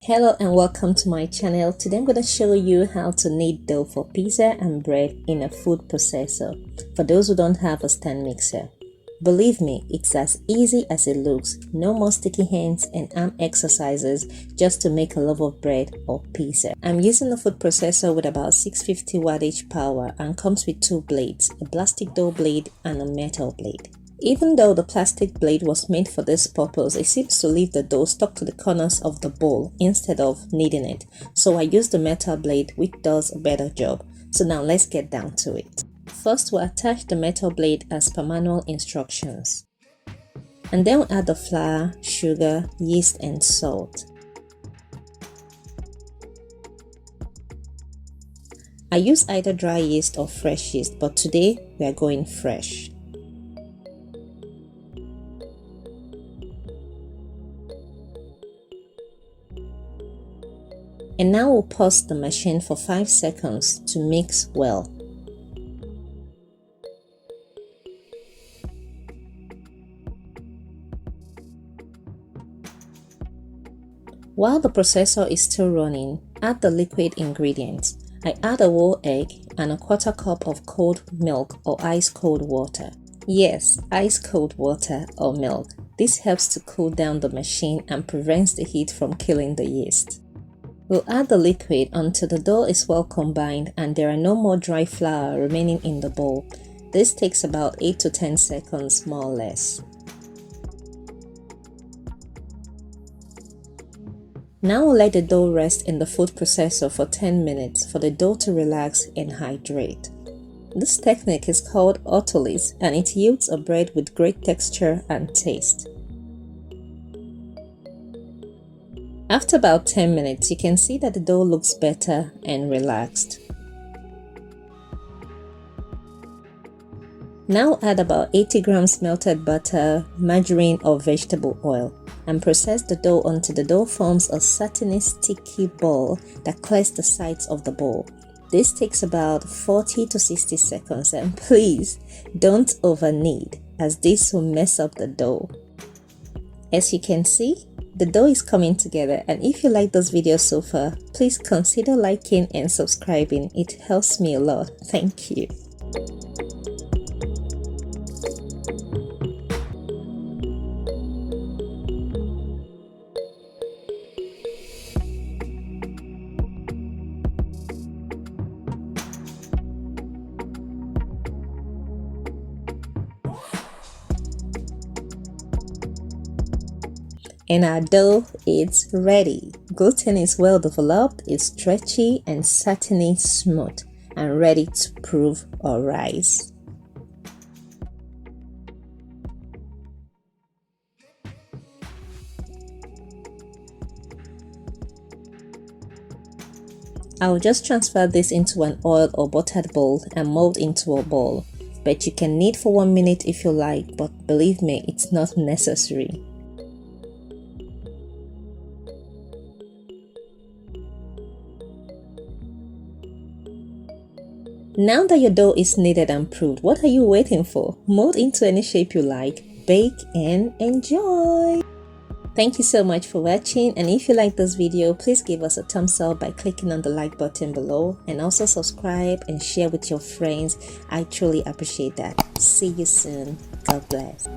Hello and welcome to my channel. Today I'm going to show you how to knead dough for pizza and bread in a food processor for those who don't have a stand mixer. Believe me, it's as easy as it looks. No more sticky hands and arm exercises just to make a loaf of bread or pizza. I'm using a food processor with about 650 wattage power and comes with two blades, a plastic dough blade and a metal blade. Even though the plastic blade was made for this purpose, it seems to leave the dough stuck to the corners of the bowl instead of kneading it. So I used the metal blade, which does a better job. So now let's get down to it. First, we'll attach the metal blade as per manual instructions. And then we'll add the flour, sugar, yeast and salt. I use either dry yeast or fresh yeast, but today we are going fresh. And now we'll pause the machine for 5 seconds to mix well. While the processor is still running, add the liquid ingredients. I add a whole egg and a quarter cup of cold milk or ice cold water. Yes, ice cold water or milk. This helps to cool down the machine and prevents the heat from killing the yeast. We'll add the liquid until the dough is well combined and there are no more dry flour remaining in the bowl. This takes about 8 to 10 seconds more or less. Now we'll let the dough rest in the food processor for 10 minutes for the dough to relax and hydrate. This technique is called autolysis and it yields a bread with great texture and taste. After about 10 minutes, you can see that the dough looks better and relaxed. Now add about 80 grams melted butter, margarine or vegetable oil and process the dough until the dough forms a satiny sticky ball that clears the sides of the bowl. This takes about 40 to 60 seconds and please don't over knead as this will mess up the dough. As you can see, the dough is coming together, and if you like this video so far, please consider liking and subscribing. It helps me a lot. Thank you. And our dough is ready. Gluten is well developed, it's stretchy and satiny smooth and ready to prove or rise. I'll just transfer this into an oil or buttered bowl and mold into a ball. But you can knead for 1 minute if you like, but believe me, it's not necessary. Now that your dough is kneaded and proved, what are you waiting for? Mold into any shape you like, bake and enjoy! Thank you so much for watching, and if you like this video, please give us a thumbs up by clicking on the like button below and also subscribe and share with your friends. I truly appreciate that. See you soon. God bless.